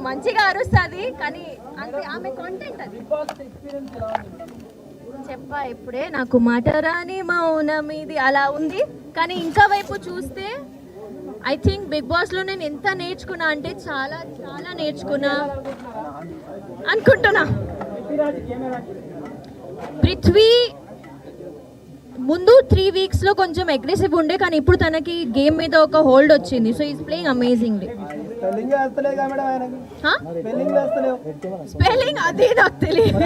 మంచిగా అరుస్తుంది కానీ అంతే ఆమె కాంటెంట్ అది. చెప్పా ఇప్పుడే నాకు మాట రాని మౌనం ఇది అలా ఉంది. కానీ ఇంకా వైపు చూస్తే ఐ థింక్ బిగ్ బాస్లో నేను ఎంత నేర్చుకున్నా అంటే చాలా చాలా నేర్చుకున్నా అనుకుంటున్నా. పృథ్వీ ముందు 3 వీక్స్లో కొంచెం అగ్రెసివ్ ఉండే కానీ ఇప్పుడు తనకి గేమ్ మీద ఒక హోల్డ్ వచ్చింది. So is playing amazingly. Spelling అదే నాకు తెలియదు.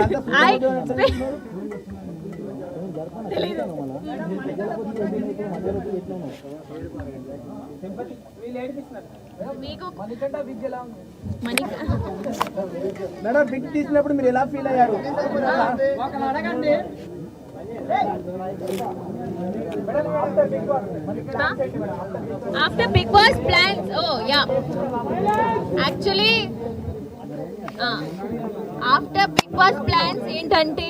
మేడం బిగ్ తీసినప్పుడు మీరు ఎలా ఫీల్ అయ్యారు? After Big Boss plans, oh yeah, actually after Big Boss plans ఏంటంటే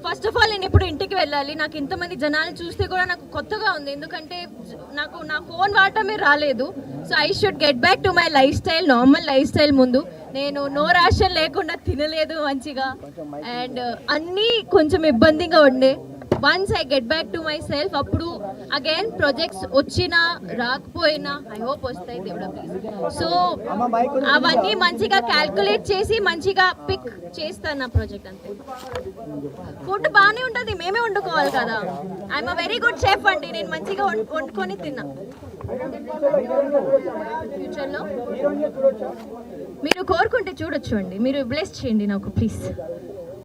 ఫస్ట్ ఆఫ్ ఆల్ నేను ఇప్పుడు ఇంటికి వెళ్ళాలి. నాకు ఇంతమంది జనాలు చూస్తే కూడా నాకు కొత్తగా ఉంది, ఎందుకంటే నాకు నా ఫోన్ వాడటమే రాలేదు. So I should get back to my life style, normal life style. ముందు నేను నో రేషన్ లేకుండా తినలేదు మంచిగా, అండ్ అన్నీ కొంచెం ఇబ్బందిగా ఉండే. Once I get back to my self అప్పుడు అగైన్ ప్రాజెక్ట్స్ వచ్చినా రాకపోయినా ఐ హోప్ వస్తాయి దేవుడా ప్లీజ్. సో అవన్నీ మంచిగా క్యాల్కులేట్ చేసి మంచిగా పిక్ చేస్తాను నా ప్రాజెక్ట్ అంతే. ఫుడ్ బాగానే ఉంటుంది, మేమే వండుకోవాలి కదా. I'm a very good chef అండి, నేను మంచిగా వండుకొని తిన్నా. ఫ్యూచర్లో మీరు కోరుకుంటే చూడొచ్చు అండి, మీరు బ్లెస్ చేయండి నాకు ప్లీజ్.